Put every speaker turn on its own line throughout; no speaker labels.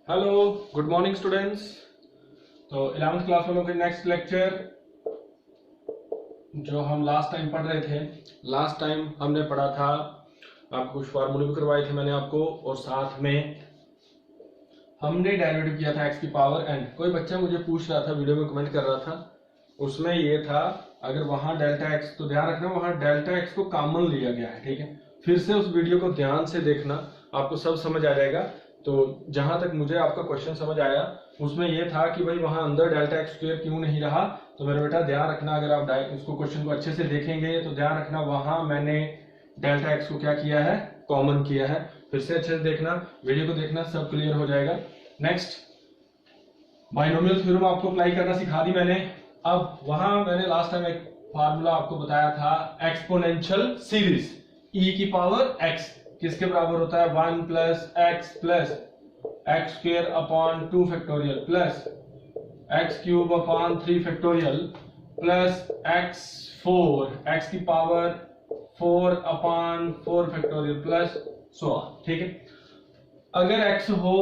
Hello, good morning students. तो 11th class वालों के नेक्स्ट लेक्चर जो हम लास्ट टाइम पढ़ रहे थे, लास्ट टाइम हमने पढ़ा था, आपको कुछ फार्मूले भी करवाए थे मैंने आपको, और साथ में हमने डेरिवेटिव किया था एक्स की पावर एन। कोई बच्चा मुझे पूछ रहा था, वीडियो में कमेंट कर रहा था, उसमें ये था अगर वहां डेल्टा एक्स, तो ध्यान रखना वहां डेल्टा एक्स को कॉमन लिया गया है, ठीक है। फिर से उस वीडियो को ध्यान से देखना, आपको सब समझ आ जाएगा। तो जहां तक मुझे आपका क्वेश्चन समझ आया उसमें यह था कि भाई वहां अंदर डेल्टा एक्स स्क्वायर क्यों नहीं रहा। तो मेरा बेटा ध्यान रखना, अगर आप उसको क्वेश्चन को अच्छे से देखेंगे तो ध्यान रखना वहां मैंने डेल्टा एक्स को क्या किया है, कॉमन किया है। फिर से अच्छे से देखना, वीडियो को देखना, सब क्लियर हो जाएगा। नेक्स्ट, बाइनोमियल थ्योरम आपको अप्लाई करना सिखा दी मैंने। अब वहां मैंने लास्ट टाइम एक फार्मूला आपको बताया था, एक्सपोनेंशियल सीरीज। ई की पावर एक्स किसके बराबर होता है, 1 plus x square upon 2 factorial plus x cube upon 3 factorial plus x की power 4 upon 4 factorial plus so on, ठीक है। अगर एक्स हो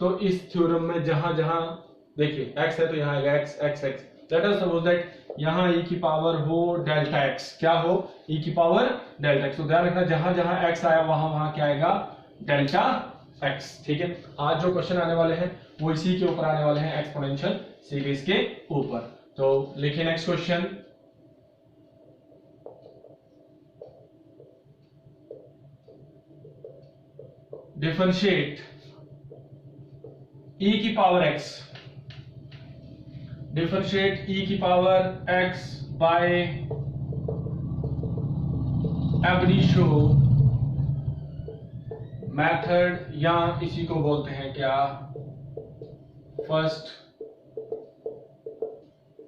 तो इस थ्योरम में जहां जहां देखिए एक्स है तो यहां आएगा x x x. Let us suppose that यहां e की पावर हो डेल्टा एक्स, क्या हो, e की पावर डेल्टा एक्स। तो ध्यान रखना जहां जहां x आया वहां वहां क्या आएगा, डेल्टा x, ठीक है। आज जो क्वेश्चन आने वाले हैं वो इसी के ऊपर आने वाले हैं, एक्सपोनेंशियल सीरीज के ऊपर। तो लिखिए नेक्स्ट क्वेश्चन, डिफरेंशिएट e की पावर x, डिफरेंशिएट e की power x by ab initio method, या इसी को बोलते हैं क्या, फर्स्ट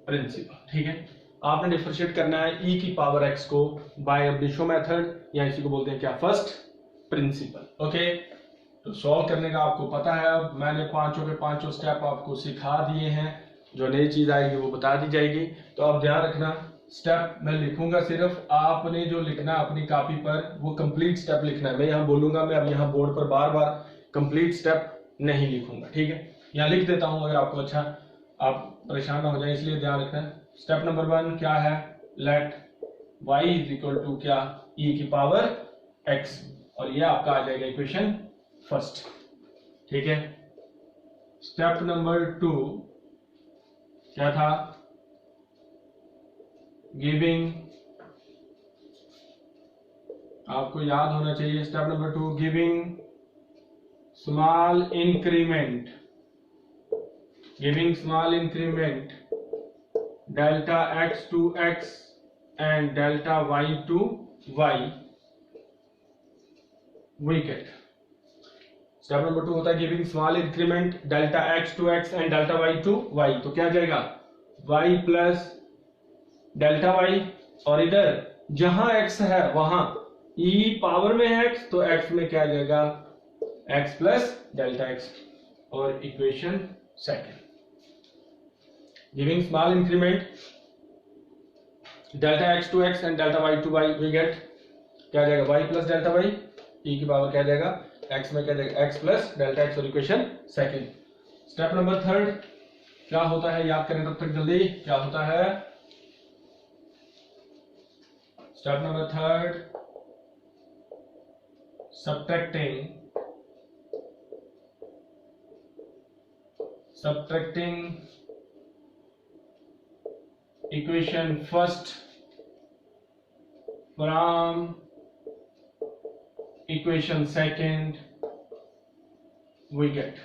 प्रिंसिपल, ठीक है। आपने डिफरेंशिएट करना है e की पावर x को बाय एब इनिशियो मेथड, या इसी को बोलते हैं क्या, फर्स्ट प्रिंसिपल, ओके। तो सॉल्व करने का आपको पता है, अब मैंने पांचों के पांचों स्टेप आपको सिखा दिए हैं, जो नई चीज आएगी वो बता दी जाएगी। तो अब ध्यान रखना, स्टेप मैं लिखूंगा, सिर्फ आपने जो लिखना है अपनी कॉपी पर वो कंप्लीट स्टेप लिखना है। मैं यहाँ बोलूंगा, मैं अब यहाँ बोर्ड पर बार बार कंप्लीट स्टेप नहीं लिखूंगा, ठीक है। यहाँ लिख देता हूं अगर आपको अच्छा, आप परेशान ना हो जाए, इसलिए ध्यान रखना। स्टेप नंबर 1 क्या है, let y is equal to क्या, e की पावर x, और ये आपका आ जाएगा इक्वेशन फर्स्ट, ठीक है। स्टेप नंबर 2 क्या था, गिविंग, आपको याद होना चाहिए step number 2, giving small increment delta x to x and delta y to y, we get. Step number 2 होता है giving small increment delta x to x and delta y to y। तो क्या जाएगा, y plus delta y, और इधर जहां x है वहां e पावर में है x, तो x में क्या जाएगा, x प्लस डेल्टा x, और equation second, giving small increment delta x to x and delta y to y, we get क्या जाएगा, y plus delta y, e की पावर क्या जाएगा, x में क्या जाएगा, x प्लस डेल्टा x, और इक्वेशन सेकंड। स्टेप नंबर 3 क्या होता है, याद करें तब तक जल्दी, क्या होता है, step number 3, subtracting equation first from equation second, we get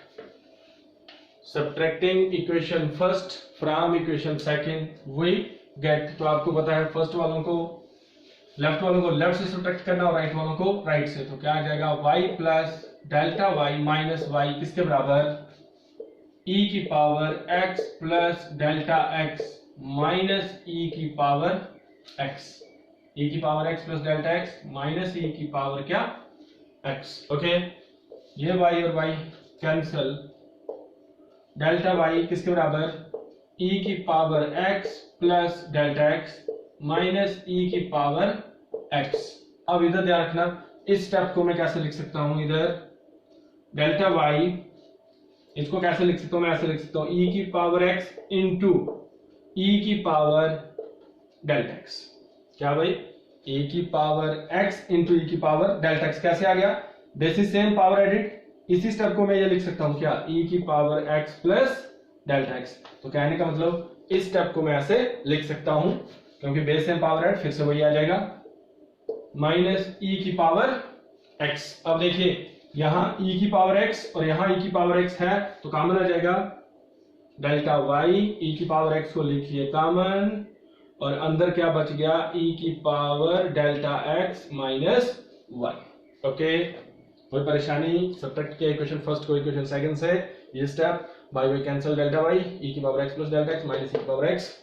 subtracting equation first from equation second, we get। तो आपको पता है फर्स्ट वालों को लेफ्ट से सब्ट्रैक्ट करना और राइट वालों को राइट से। तो क्या आ जाएगा, y plus delta y minus y किसके बराबर, e की power x plus delta x minus e की पावर x, e की power x plus delta x minus e की पावर क्या, x, ओके। ये y और y कैंसल, डेल्टा y किसके बराबर, e की power x plus delta x minus e की पावर x। अब इधर ध्यान रखना, इस स्टेप को मैं कैसे लिख सकता हूं, इधर डेल्टा y इसको कैसे लिख सकता हूं, मैं ऐसे लिख सकता हूं ई की पावर एक्स इंटू ई की पावर डेल्टा एक्स। क्या भाई, ई की पावर एक्स इंटू ई की पावर डेल्टा एक्स कैसे आ गया, this is same power edit. इसी स्टेप को मैं ये लिख सकता हूं क्या, ई की power x plus delta x. तो कहने का मतलब इस स्टेप को मैं ऐसे लिख सकता हूं, क्योंकि बेस सेम पावर एड, फिर से वही आ जाएगा माइनस ई की पावर एक्स। अब देखिए यहां ई की पावर एक्स और यहां ई की पावर एक्स है, तो कॉमन आ जाएगा डेल्टा वाई, ई की पावर एक्स को लिखिए कॉमन, और अंदर क्या बच गया, ई की power delta x minus one. Okay, कोई परेशानी, सब्ट्रैक्ट किया इक्वेशन फर्स्ट को इक्वेशन सेकंड से, ये step by way cancel delta y, e की power x plus delta x minus e की पावर एक्स।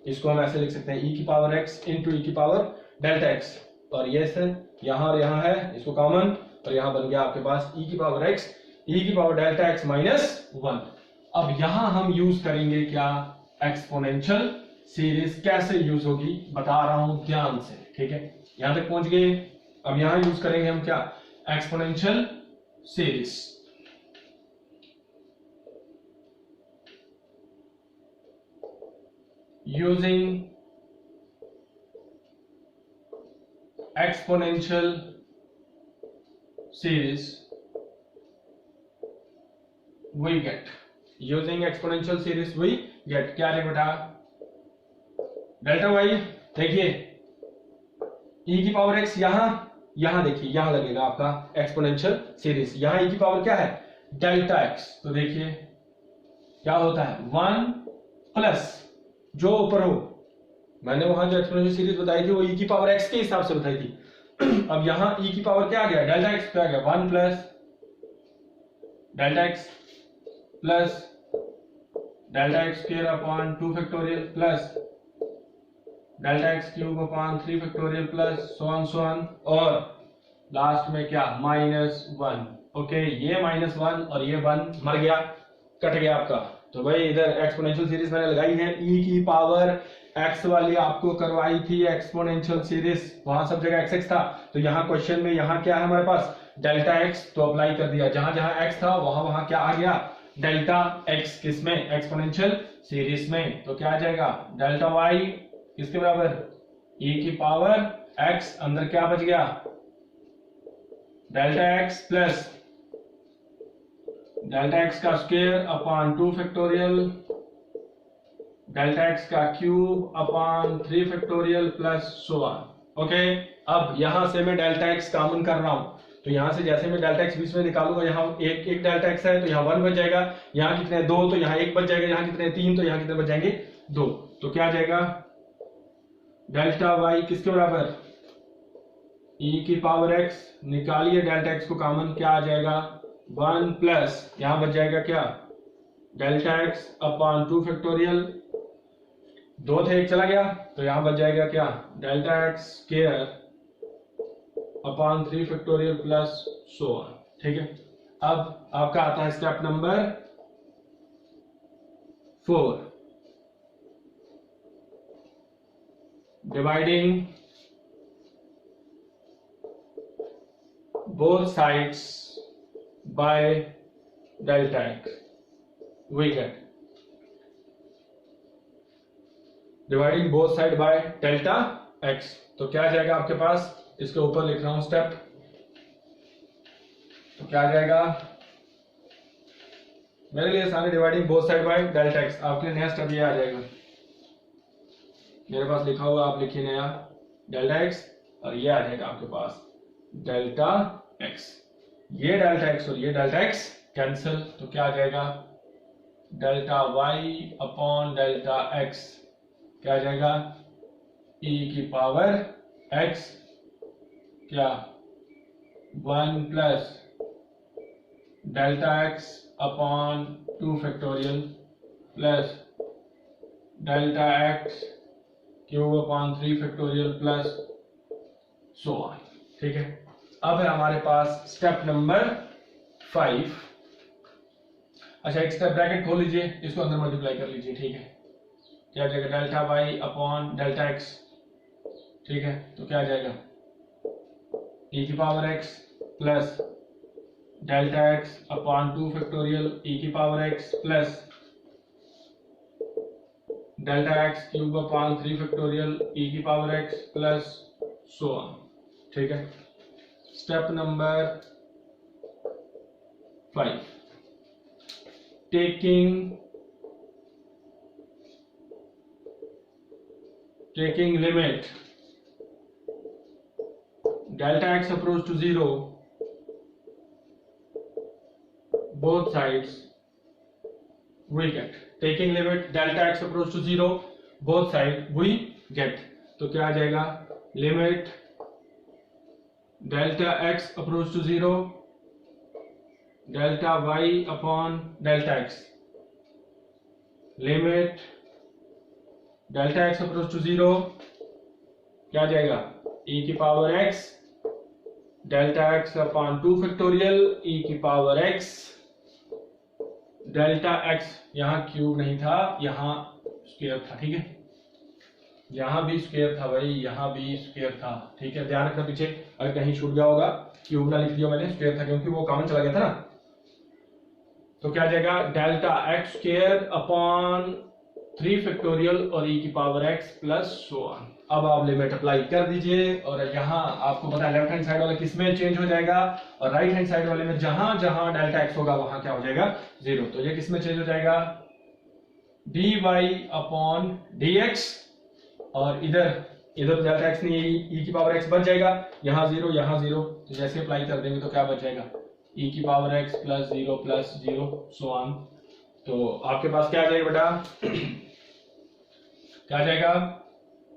इसको हम ऐसे लिख सकते हैं ई की पावर एक्स इंटू ई की पावर डेल्टा एक्स, और ये से यहां और यहां है, इसको कॉमन, और यहां बन गया आपके पास ई की पावर एक्स, ई की power delta x minus one. अब यहां हम यूज करेंगे क्या, एक्सपोनेंशियल सीरीज कैसे यूज होगी बता रहा हूं ध्यान से, ठीक है, यहां तक पहुंच गए। अब यहां यूज करेंगे हम क्या, exponential series. Using exponential series we get, using exponential series we get, क्या है बेटा, डेल्टा वाई। देखिए e की पावर x यहां देखिए यहां लगेगा आपका एक्सपोनेंशियल सीरीज, यहां e की पावर क्या है, डेल्टा x। तो देखिए क्या होता है, 1 प्लस जो ऊपर हो, मैंने वहां जो एक्सपोनेंशियल सीरीज बताई थी वो e की पावर x के हिसाब से बताई थी। अब यहां e की पावर क्या आ गया, डेल्टा x क्या आ गया, 1 plus delta x plus delta x square upon 2 factorial plus delta x cube upon 3 factorial plus so on, और लास्ट में क्या, -1। ओके, ये -1 और ये 1 मर गया, कट गया आपका। तो भाई इधर एक्सपोनेंशियल सीरीज मैंने लगाई है, e की पावर x वाली आपको करवाई थी एक्सपोनेंशियल सीरीज, वहां सब जगह x था, तो यहाँ क्वेश्चन में यहाँ क्या है हमारे पास, डेल्टा x, तो अप्लाई कर दिया, जहां जहां x था वहां वहां क्या आ गया, डेल्टा x, किसमें, एक्सपोनेंशियल सीरीज में। तो क्या आ जाएगा, डेल्टा y किसके बराबर, e की पावर x, अंदर क्या बच गया, delta x plus delta x का square upon 2 factorial delta x का cube upon 3 factorial plus so on. Okay, अब यहां से मैं डेल्टा x कॉमन कर रहा हूं, तो यहां से जैसे मैं डेल्टा x बीच में निकालूंगा, यहाँ एक डेल्टा x है तो यहाँ 1 बच जाएगा, यहाँ कितने 2 तो यहाँ 1 बच जाएगा, यहाँ कितने 3 तो यहाँ कितने बच जाएंगे 2। तो क्या आ जाएगा, डेल्टा y किसके बराबर, e की पावर x, निकालिए डेल्टा x को कॉमन, क्या आ जाएगा 1 प्लस यहां बच जाएगा क्या, डेल्टा x अपॉन 2 फैक्टोरियल, 2 थे 1 चला गया, तो यहां बच जाएगा क्या, delta x square upon 3 factorial plus so on. ठीक है, अब आपका आता है step number 4, dividing both sides by delta x, we get dividing both side by delta x। तो क्या आ जाएगा आपके पास, इसके ऊपर लिख रहा हूं स्टेप, तो क्या आ जाएगा मेरे लिए सारे, dividing both side by delta x, आपके लिए नया स्टेप ये आ जाएगा, मेरे पास लिखा हुआ आप लिखिए नया डेल्टा एक्स, और ये आ जाएगा आपके पास डेल्टा एक्स, ये डेल्टा एक्स और ये डेल्टा एक्स कैंसिल, तो क्या आ जाएगा delta y upon delta x, क्या आ जाएगा e की पावर x, क्या 1 plus delta x upon 2 factorial plus delta x cube upon 3 factorial plus so on. ठीक है, अब है हमारे पास स्टेप नंबर 5। अच्छा, एक स्टेप ब्रैकेट खोल लीजिए, इसको अंदर मल्टीप्लाई कर लीजिए। ठीक है, क्या आ जाएगा delta y upon delta x, ठीक है, तो क्या आ जाएगा e की power x plus delta x upon 2 factorial e की power x plus delta x cube upon 3 factorial e की power x plus so on. ठीक है। Step number 5, taking limit delta x approach to 0, both sides we get, taking limit delta x approach to 0, both sides we get, तो क्या आ जाएगा, limit delta x approach to 0 delta y upon delta x, limit delta x approach to 0 क्या आ जाएगा, e की power x delta x upon 2 factorial e की power x delta x, यहां क्यूब नहीं था, यहां स्क्वायर था। ठीक है, यहां भी स्क्वायर था भाई, यहां भी स्क्वायर था। ठीक है, ध्यान रखना, पीछे अगर कहीं छूट गया होगा क्यूब ना लिख दिया मैंने, स्क्वायर था क्योंकि वो कॉमन चला गया था ना। तो क्या आ जाएगा, delta x square upon 3 factorial और e की power x plus so on. अब आप लिमिट अप्लाई कर दीजिए, और यहाँ आपको पता है लेफ्ट हैंड साइड वाला किसमें चेंज हो जाएगा, और राइट हैंड साइड वाले में जहां जहां डेल्टा x होगा वहां क्या हो जाएगा, 0। तो ये किसमें चेंज हो जाएगा, dy अपॉन dx, और इधर डेल्टा x नहीं, e की पावर x बच जाएगा, यहाँ 0 यहाँ 0, तो जैसे अप्लाई कर देंगे तो क्या बच जाएगा, e की power x plus 0 so on. तो आपके पास क्या आ जाएगा बेटा, क्या आ जाएगा,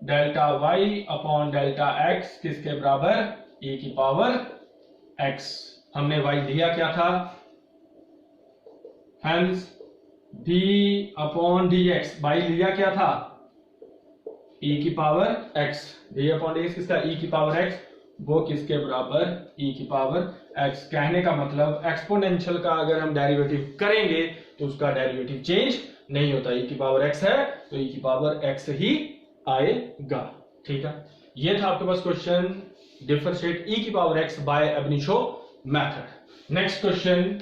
delta y upon delta x किसके बराबर, e की पावर x। हमने y दिया क्या था, hence d upon dx, y लिया क्या था, e की power x, d upon dx किसका, e की पावर x, वो किसके बराबर, e की पावर x। कहने का मतलब एक्सपोनेंशियल का अगर हम डेरिवेटिव करेंगे तो उसका डेरिवेटिव चेंज नहीं होता, e की पावर x है तो e की पावर x ही आएगा। ठीक है, ये था आपके पास क्वेश्चन, डिफरेंशिएट e की power x by ab initio method. Next question,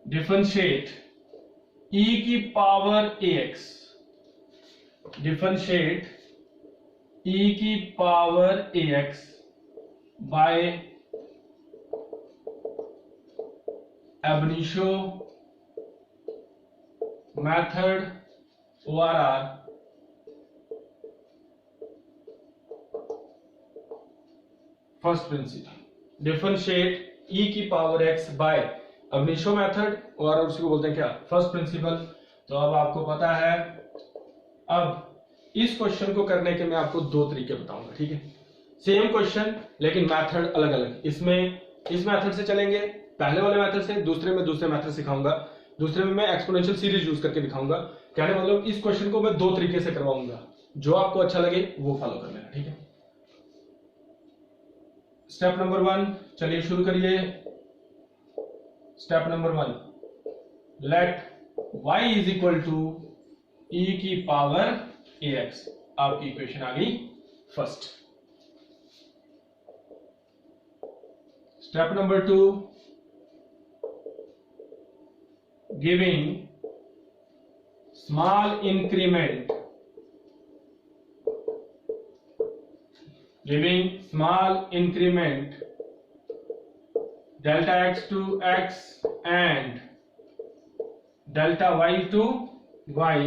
differentiate e की पावर ax, डिफरेंशिएट e की power ax by ab initio method ORR, first principle. Differentiate e की power x by ab initio method, और उसी को बोलते हैं क्या, first principle. तो अब आपको पता है, अब इस क्वेश्चन को करने के मैं आपको दो तरीके बताऊंगा। ठीक है, सेम क्वेश्चन लेकिन मेथड अलग अलग। इसमें इस मेथड से चलेंगे, पहले वाले मेथड से, दूसरे में दूसरे मेथड सिखाऊंगा, दूसरे में मैं एक्सपोनेंशियल सीरीज यूज करके दिखाऊंगा। कहने मतलब इस क्वेश्चन को मैं दो तरीके से करवाऊंगा, जो आपको अच्छा लगे वो फॉलो कर लेना। ठीक है, स्टेप नंबर 1, चलिए शुरू करिए। Step number 1, let y is equal to e की पावर ax, आपकी इक्वेशन आ गई first. Step number 2, giving small increment, delta x to x and delta y to y,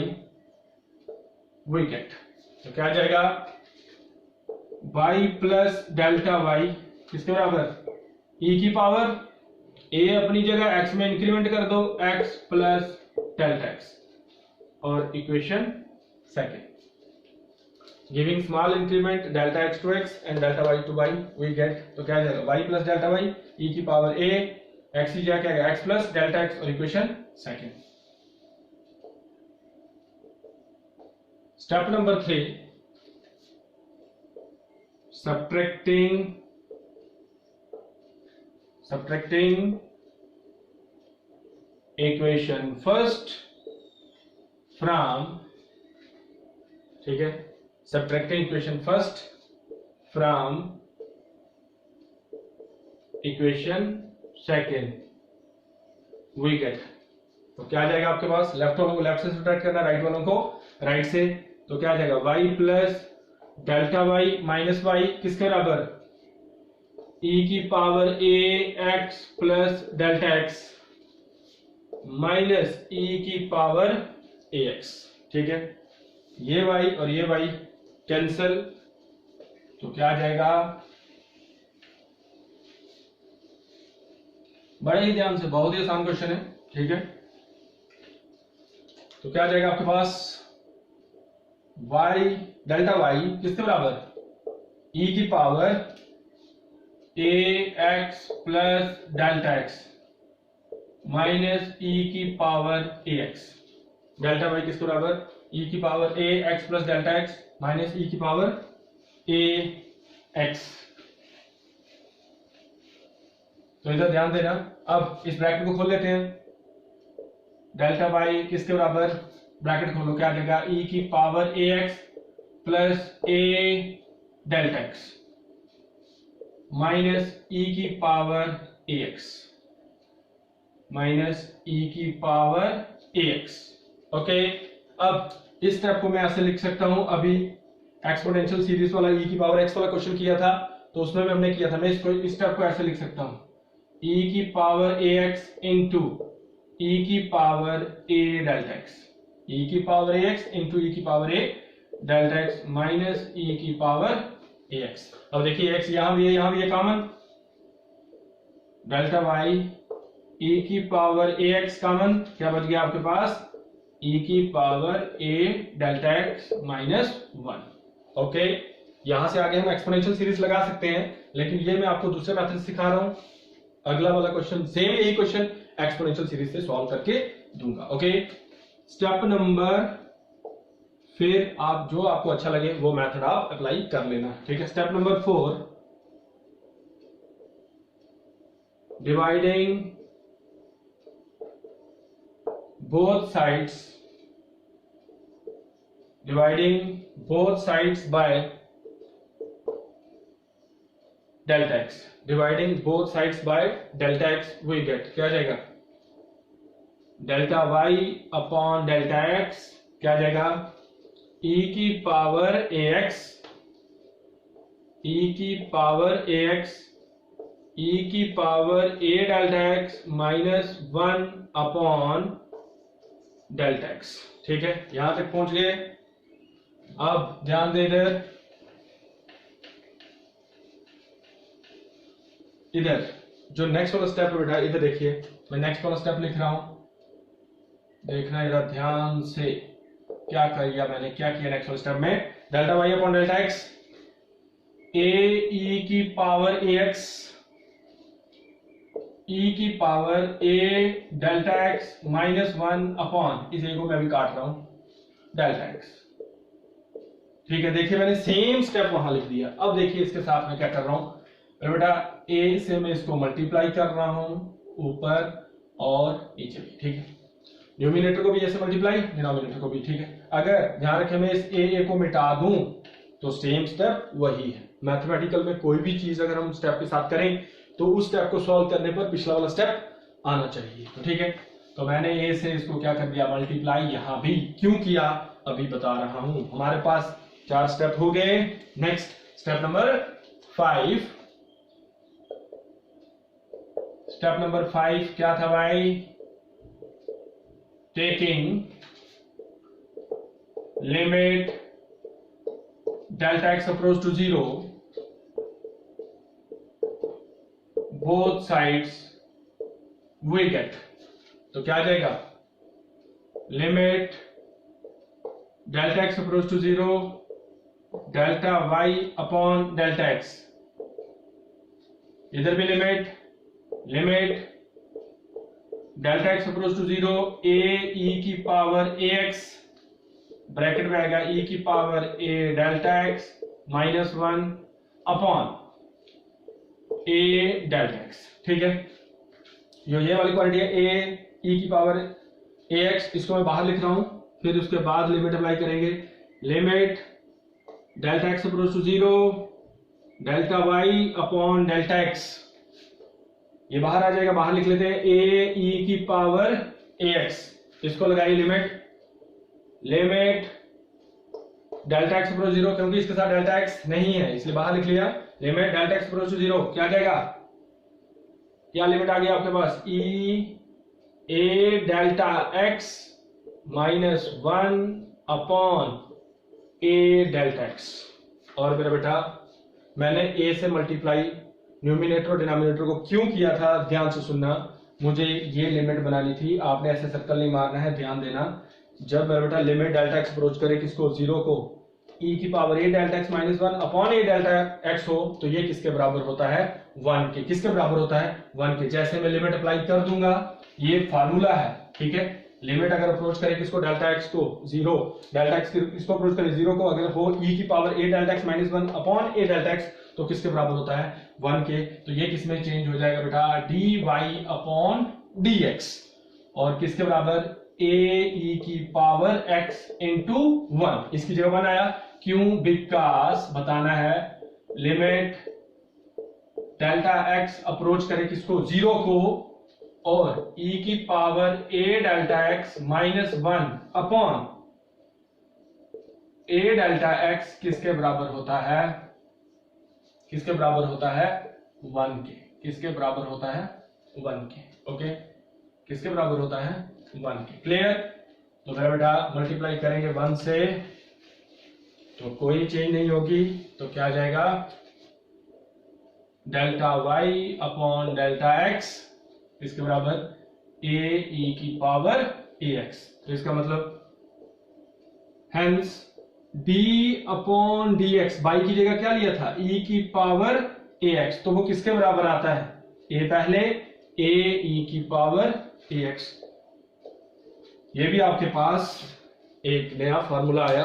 we get, तो क्या आ जाएगा, y प्लस डेल्टा y किसके बराबर, e की पावर a अपनी जगह x में इंक्रीमेंट कर दो, x प्लस डेल्टा x, और equation second, giving small increment delta x to x and delta y to y, we get, तो क्या आ जाएगा, y plus delta y, e की पावर a, x की जगह क्या है, x प्लस डेल्टा x, और equation second. Step number 3, subtracting equation first from, ठीक है, subtracting equation first from equation second we get. तो क्या आ जाएगा आपके पास, लेफ्ट वालों को लेफ्ट से सब्ट्रैक्ट करना, राइट वालों को राइट से। तो क्या आ जाएगा, y plus delta y minus y किसके बराबर, e की power a x plus delta x minus e की पावर ax। ठीक है, ये y और ये y कैंसल, तो क्या आ जाएगा, बड़े ही ध्यान से, बहुत ही आसान क्वेश्चन है। ठीक है, तो क्या आ जाएगा आपके पास, y डेल्टा y किसके बराबर, e की power ax plus delta x minus e की पावर ax। डेल्टा y किसके बराबर, e की power ax plus delta x minus e की पावर ax। तो इधर ध्यान देना। अब इस ब्रैकेट को खोल लेते हैं, डेल्टा y किसके बराबर, ब्रैकेट खोलो, क्या आ जाएगा, e की power ax plus a delta x minus e की पावर ax माइनस e की पावर ax। ओके, अब इस स्टेप को मैं ऐसे लिख सकता हूं, अभी एक्सपोनेंशियल सीरीज वाला e की पावर x वाला क्वेश्चन किया था, तो उसमें भी हमने किया था, मैं इसको इस स्टेप को ऐसे लिख सकता हूं, e की पावर ax इंटू e की power a delta x, e की पावर ax इंटू e की power a delta x minus e की पावर ax। अब देखिए x यहां भी है कॉमन, डेल्टा y e की पावर ax कॉमन, क्या बच गया आपके पास, e की power a delta x minus 1। Okay, यहां से आगे हम एक्सपोनेंशियल सीरीज लगा सकते हैं, लेकिन ये मैं आपको दूसरे मेथड से सिखा रहा हूं। अगला वाला क्वेश्चन सेम यही क्वेश्चन एक्सपोनेंशियल सीरीज से सॉल्व करके दूंगा। ओके, स्टेप नंबर, फिर आप जो आपको अच्छा लगे वो मेथड आप अप्लाई कर लेना। ठीक है, step number 4, dividing both sides by delta x, dividing both sides by delta x we get, क्या जाएगा, delta y upon delta x, क्या जाएगा, e की पावर ax, e की पावर ax, e की power a delta x minus 1 upon delta x। ठीक है, यहां तक पहुंच गए। अब ध्यान दे इधर जो नेक्स्ट वाला स्टेप है बेटा, इधर देखिए, मैं नेक्स्ट वाला स्टेप लिख रहा हूं, देखना इधर ध्यान से, क्या किया मैंने, क्या किया नेक्स्ट वाले स्टेप में, delta y upon delta x, a e की पावर ए एक्स, ई की power a delta x minus 1 upon, इस ए को मैं भी काट रहा हूं, डेल्टा एक्स। ठीक है, देखिए मैंने सेम स्टेप वहां लिख दिया। अब देखिए इसके साथ मैं क्या कर रहा हूं, बेटा ए से मैं इसको मल्टीप्लाई कर रहा हूं ऊपर और नीचे भी। ठीक है, न्यूमिनेटर को भी ऐसे मल्टीप्लाई, डिनोमिनेटर को भी। ठीक है, अगर ध्यान रखें मैं इस ए को मिटा दूं तो सेम स्टेप वही है। मैथमेटिकल में कोई भी चीज अगर हम स्टेप के साथ करें तो उस स्टेप को सॉल्व करने पर पिछला वाला स्टेप आना चाहिए। तो ठीक है, तो मैंने ए से इसको क्या कर दिया, मल्टीप्लाई। यहां भी क्यों किया अभी बता रहा हूं। हमारे पास 4 स्टेप हो गए। Next step number 5, step number 5 क्या था भाई, taking limit delta x approach to 0 both sides we get. तो क्या आ जाएगा, limit delta x approach to 0 delta y upon delta x, इधर भी limit delta x approach to 0 a e की पावर ए एक्स, ब्रैकेट में आएगा e की power a delta x minus 1 upon a delta x. ठीक है, ये वाली क्वांटिटी है, ए ई की पावर ए एक्स, इसको मैं बाहर लिख रहा हूं। फिर उसके बाद लिमिट अप्लाई करेंगे, limit delta x approach to 0 delta y upon delta x, ये बाहर आ जाएगा, बाहर लिख लेते हैं ए ई की पावर ए एक्स, इसको लगाइए limit, limit delta x approach 0, क्योंकि इसके साथ डेल्टा एक्स नहीं है इसलिए बाहर लिख लिया, limit delta x approach to 0, क्या आ जाएगा, क्या लिमिट आ गया आपके पास, e a delta x minus 1 upon a delta x. और मेरा बेटा मैंने ए से मल्टीप्लाई न्यूमिनेटर और डिनोमिनेटर को क्यों किया था, ध्यान से सुनना, मुझे ये लिमिट बनानी थी, आपने ऐसे सर्कल नहीं मारना है, ध्यान देना। जब मेरा बेटा लिमिट डेल्टा एक्स अप्रोच करे किसको, 0 को, ई की power a delta x minus 1 upon a delta x हो, तो ये किसके बराबर होता है, 1 के। किसके बराबर होता है, 1 के। जैसे मैं लिमिट अप्लाई कर दूंगा, ये फार्मूला है, ठीक है, लिमिट अगर अप्रोच करे किसको, डेल्टा एक्स को 0, डेल्टा एक्स इसको अप्रोच करे 0 को, अगर हो ई की power a delta x minus 1 upon a delta x, तो किसके बराबर होता है, 1 के। तो ये किसमें चेंज हो जाएगा बेटा, d y upon d x, और किसके बराबर, ए ई की पावर एक्स इंटू 1, इसकी जगह 1 आया, क्यों, बिकॉज बताना है लिमिट डेल्टा एक्स अप्रोच करे किसको, 0 को, और ई की power a delta x minus 1 upon a delta x किसके बराबर होता है, किसके बराबर होता है, 1 के। किसके बराबर होता है, 1 के। ओके, किसके बराबर होता है, 1 के। क्लियर। तो मेरा बेटा मल्टीप्लाई करेंगे 1 से तो कोई चेंज नहीं होगी, तो क्या आ जाएगा, delta y upon delta x इसके बराबर ए ई की पावर ए एक्स। तो इसका मतलब hence D upon d x, by की जगह क्या लिया था, ई की पावर ए एक्स, तो वो किसके बराबर आता है, ए पहले, ए ई की पावर ए एक्स। ये भी आपके पास एक नया फॉर्मूला आया,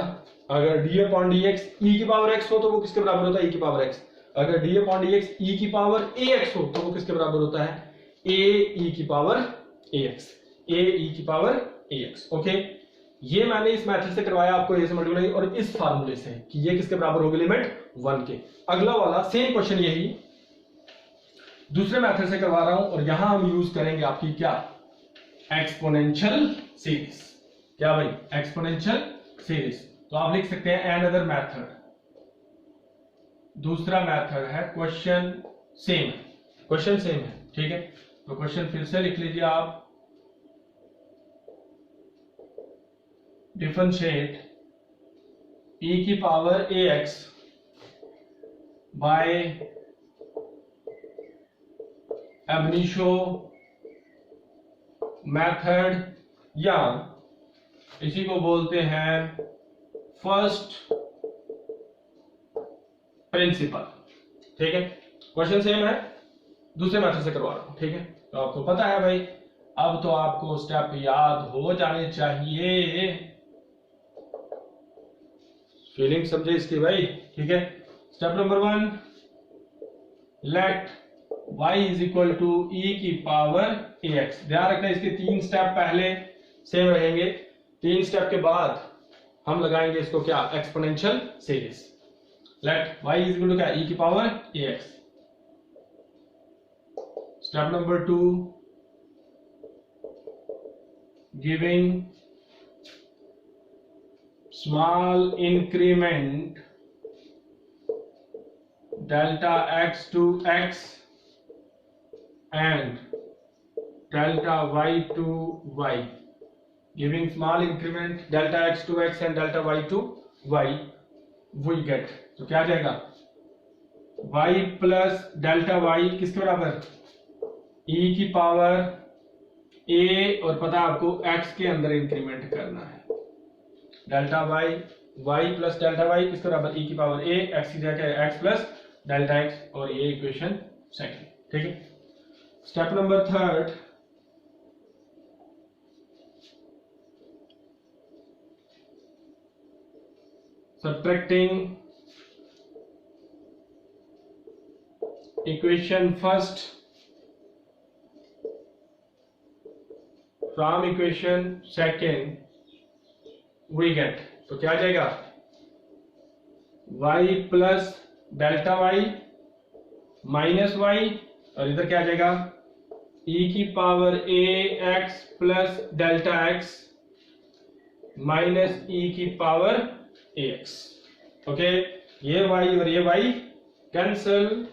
अगर D upon d x e की पावर एक्स हो तो वो किसके बराबर होता है, ई की पावर एक्स। अगर D upon d x e की पावर ए एक्स हो तो वो किसके बराबर होता है, ए ई की power a x, a e की पावर ए एक्स। ओके, ये मैंने इस मेथड से करवाया आपको, ए से मल्टीप्लाई, और इस फार्मूले से कि ये किसके बराबर होगी, लिमिट 1 के। अगला वाला सेम क्वेश्चन यही दूसरे मेथड से करवा रहा हूं, और यहां हम यूज करेंगे आपकी क्या, एक्सपोनेंशियल सीरीज। क्या भाई, एक्सपोनेंशियल सीरीज। तो आप लिख सकते हैं एन अदर मेथड, दूसरा मेथड है, क्वेश्चन सेम है, क्वेश्चन सेम है, ठीक है। तो क्वेश्चन फिर से लिख लीजिए आप, डिफरेंशिएट ई की power a x by ab initio method, या इसी को बोलते हैं फर्स्ट प्रिंसिपल, ठीक है। क्वेश्चन सेम है, दूसरे मेथड से करवा रहा हूं, ठीक है। तो आपको पता है भाई, अब तो आपको स्टेप याद हो जाने चाहिए, फीलिंग समझे इसकी भाई, ठीक है। Step number 1, let y is equal to e की पावर ए एक्स। ध्यान रखना इसके 3 स्टेप पहले सेम रहेंगे, 3 स्टेप के बाद हम लगाएंगे इसको क्या, exponential series. Let y is equal to क्या, ई की power a x. Step number 2, giving small increment delta x to x and delta y to y, giving small increment delta x to x and delta y to y, we get, तो क्या आ जाएगा, y plus delta y किसके बराबर, e की power a, और पता आपको x के अंदर इंक्रीमेंट करना है, delta y, y plus delta y किसके बराबर, ई की पावर ए, एक्स की जगह एक्स प्लस डेल्टा एक्स, और ये इक्वेशन सेकंड, ठीक है। Step number 3, subtracting equation first from equation second we get, तो क्या आ जाएगा y plus delta y minus y, और इधर क्या आ जाएगा e की power a x plus delta x minus e की पावर ax। ओके, ये y और ये y कैंसल,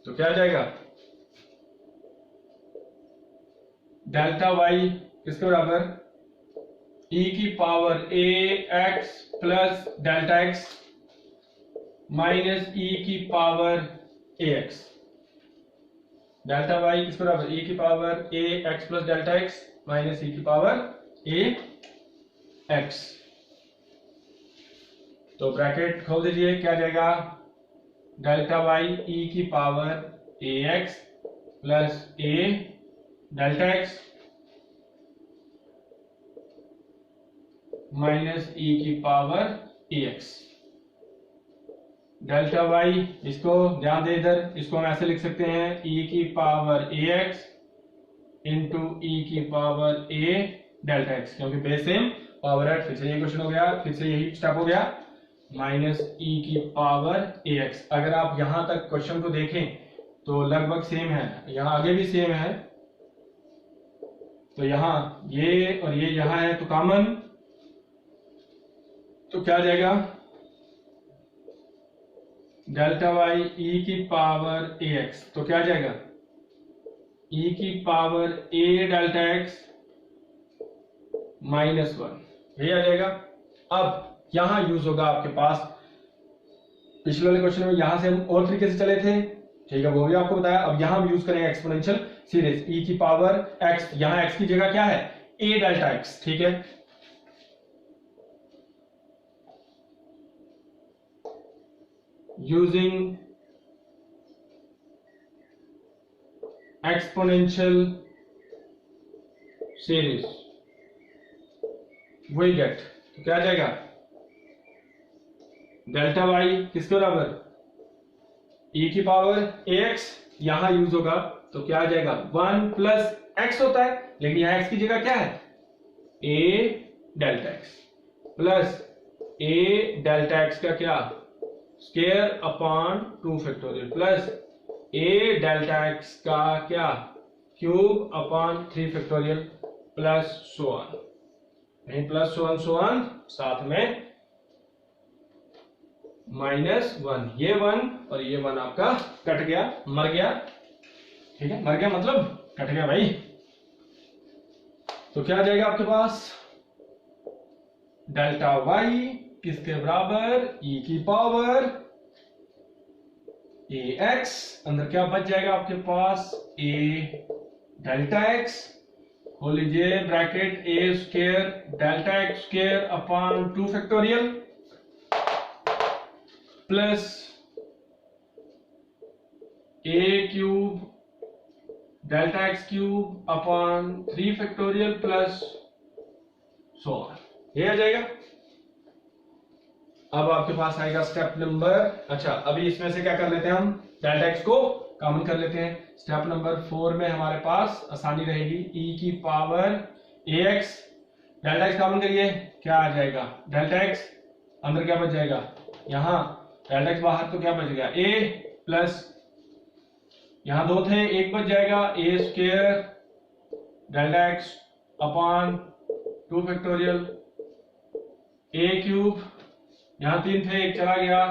तो क्या आ जाएगा डेल्टा वाई किसके बराबर e की power a x plus delta x minus e की पावर ax। डेल्टा वाई किसके बराबर e की power a x plus delta x minus e की पावर ax। तो ब्रैकेट खोल दीजिए, क्या आ जाएगा डेल्टा वाई e की power ax plus a delta x minus e की पावर ax। डेल्टा वाई, इसको ध्यान दे इधर, इसको हम ऐसे लिख सकते हैं e की पावर ax इंटू e की पावर a डेल्टा x, क्योंकि बेस सेम पावर है। फिर से ये क्वेश्चन हो गया, फिर से यही स्टेप हो गया, माइनस e की पावर ax। अगर आप यहां तक क्वेश्चन को देखें तो लगभग सेम है, यहां आगे भी सेम है, तो यहां ये और ये यहां है तो कॉमन, तो क्या आ जाएगा डेल्टा वाई e की पावर ax, तो क्या आ जाएगा e की power a delta x minus 1, ये आ जाएगा। अब यहां यूज होगा आपके पास, पिछले वाले क्वेश्चन में यहां से हम और तरीके से चले थे, ठीक है, वो भी आपको बताया। अब यहां हम यूज करेंगे एक्सपोनेंशियल सीरीज, e की पावर x, यहां x की जगह क्या है a डेल्टा x, ठीक है। Using exponential series we get, तो क्या आ जाएगा डेल्टा वाई किसके बराबर e की पावर ax, यहां यूज होगा तो क्या आ जाएगा 1 प्लस x होता है, लेकिन यहां x की जगह क्या है a delta x plus a delta x का क्या square upon 2 factorial plus a delta x का क्या cube upon 3 factorial plus so on, नहीं प्लस सो ऑन साथ में माइनस 1, ये 1 और ये 1 आपका कट गया, मर गया, ठीक है, मर गया मतलब कट गया भाई। तो क्या आ जाएगा आपके पास डेल्टा वाई किसके बराबर e की पावर ax, अंदर क्या बच जाएगा आपके पास a डेल्टा x, खोल लीजिए bracket a square delta x square upon 2 factorial plus a cube delta x cube upon 3 factorial plus so on, ये आ जाएगा। अब आपके पास आएगा स्टेप नंबर, अच्छा अभी इसमें से क्या कर लेते हैं हम डेल्टा x को कॉमन कर लेते हैं। स्टेप नंबर 4 में हमारे पास आसानी रहेगी, e की power ax delta x common करिए, क्या आ जाएगा डेल्टा x, अंदर क्या बच जाएगा यहां डेल्टा x बाहर तो क्या बच गया a प्लस यहां 2 थे, एक बच जाएगा a square delta x upon 2 factorial a cube, यहां 3 थे एक चला गया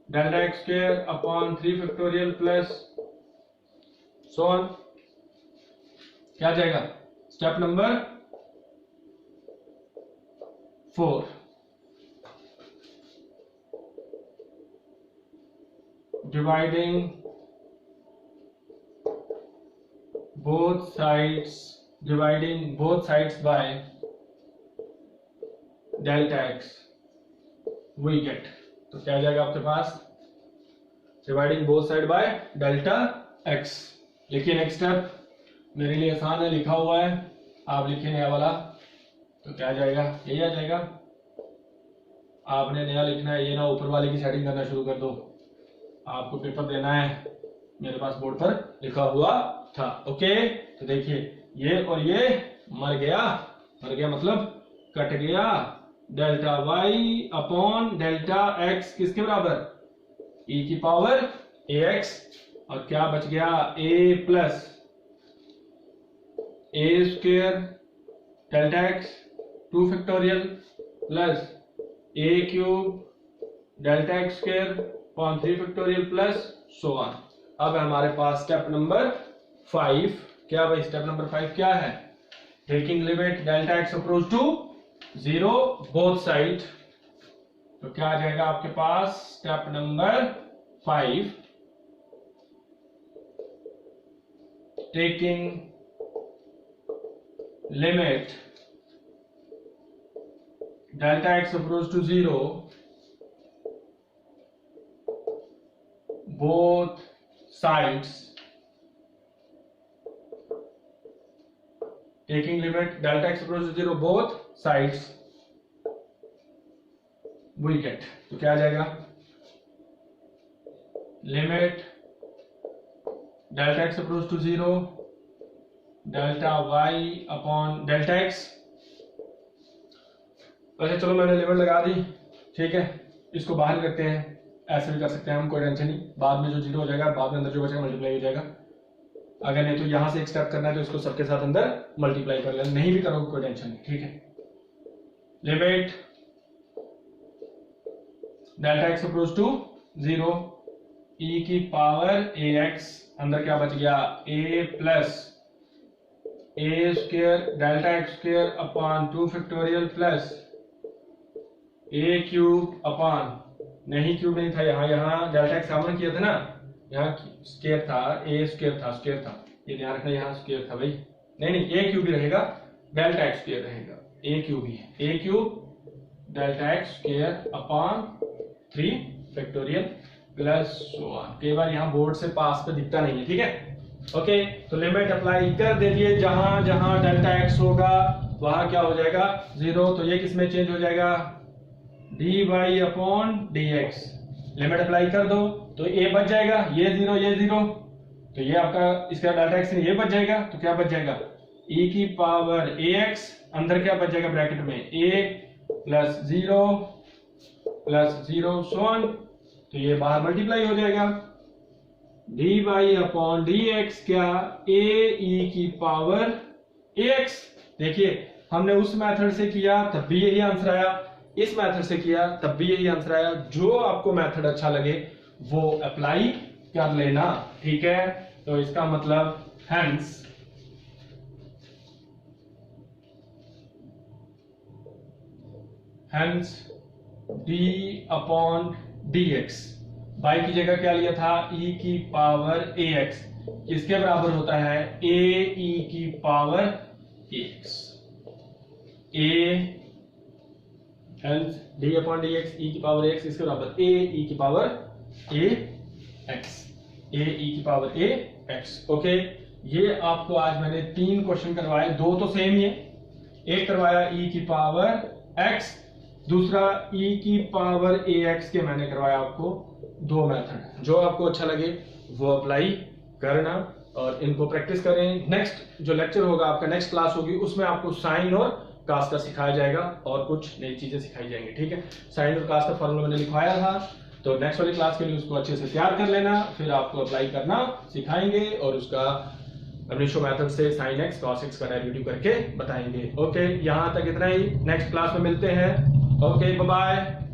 delta x square upon 3 factorial plus so on, क्या आ जाएगा step number 4, dividing both sides by delta x we get, तो क्या आ जाएगा आपके पास dividing both side by delta x। लिखिए नेक्स्ट स्टेप, मेरे लिए आसान है लिखा हुआ है, आप लिखिए नया वाला, तो क्या आ जाएगा यही आ जाएगा। आपने नया लिखना है, ये ना ऊपर वाले की सेटिंग करना शुरू कर दो। आपको पेपर देना है, मेरे पास बोर्ड पर लिखा हुआ था। ओके, तो देखिए ये और ये मर गया मतलब कट गया। Delta y upon delta x किसके बराबर, e की पावर ax, और क्या बच गया a plus a square delta x 2 factorial plus a cube delta x square upon 3 factorial plus so on. अब हमारे पास स्टेप नंबर 5। क्या भाई स्टेप नंबर 5 क्या है, taking limit delta x approach to 0 both side. तो क्या आ जाएगा आपके पास step number 5, taking limit delta x approach to 0 both sides, taking limit delta x approach to 0 both sides we get। तो क्या आ जाएगा, limit delta x approach to 0 delta y upon delta x। अच्छा चलो मैंने लिमिट लगा दी, ठीक है, इसको बाहर करते हैं, ऐसे भी कर सकते हैं हम, कोई टेंशन नहीं। बाद में जो 0 हो जाएगा, बाद में अंदर जो बचेगा मल्टीप्लाई हो जाएगा। अगर नहीं तो यहां से एक स्टेप करना है तो इसको सबके साथ अंदर मल्टीप्लाई कर लेना, नहीं भी करोगे कोई टेंशन नहीं, ठीक है। Limit delta x approach to 0 e की पावर ax, अंदर क्या बच गया a plus a square delta x square upon 2 factorial plus a cube upon, नहीं क्यूब नहीं था, यहाँ डेल्टा एक्स कॉमन किया था ना, यहाँ स्क्वायर था, a स्क्वायर था, ये ध्यान रखना, यहाँ स्क्वायर था भाई, नहीं a क्यूब भी रहेगा, डेल्टा एक्स स्क्वायर रहेगा, a क्यूब ही है, a cube delta x square upon 3 factorial plus so on. कई बार यहाँ बोर्ड से पास पे दिखता नहीं है, ठीक है। ओके, तो लिमिट अप्लाई कर दीजिए, जहां जहां डेल्टा एक्स होगा वहां क्या हो जाएगा 0, तो ये किसमें चेंज हो जाएगा dy upon dx। Limit apply कर दो तो a बच जाएगा, ये 0 तो ये आपका इसका डेल्टा एक्स ये बच जाएगा, तो क्या बच जाएगा e की पावर ax, अंदर क्या बच जाएगा ब्रैकेट में a प्लस 0 सो ऑन, तो ये बाहर मल्टीप्लाई हो जाएगा। dy अपॉन dx क्या a e की पावर ax। देखिए हमने उस मेथड से किया तब भी यही आंसर आया, इस मेथड से किया तब भी यही आंसर आया। जो आपको मेथड अच्छा लगे वो अप्लाई कर लेना, ठीक है। तो इसका मतलब hence d upon dx, by की जगह क्या लिया था e की पावर ax, किसके बराबर होता है a e की power ax, hence d upon dx e की पावर ax इसके बराबर a e की पावर ax। ओके, ये आपको आज मैंने 3 क्वेश्चन करवाए, 2 तो सेम ही है, एक करवाया e की पावर x, दूसरा e की पावर ax के मैंने करवाया आपको 2 मेथड। जो आपको अच्छा लगे वो अप्लाई करना और इनको प्रैक्टिस करें। नेक्स्ट जो लेक्चर होगा आपका, नेक्स्ट क्लास होगी, उसमें आपको साइन और कास का सिखाया जाएगा और कुछ नई चीजें सिखाई जाएंगी, ठीक है। साइन और कास का फॉर्मूला मैंने लिखवाया था, तो नेक्स्ट वाली क्लास के लिए उसको अच्छे से तैयार कर लेना, फिर आपको अप्लाई करना सिखाएंगे और उसका अनिशो मेथड से साइन एक्स कॉस एक्स का डेरिवेटिव करके बताएंगे। ओके, यहाँ तक इतना ही, नेक्स्ट क्लास में मिलते हैं। Okay, bye bye.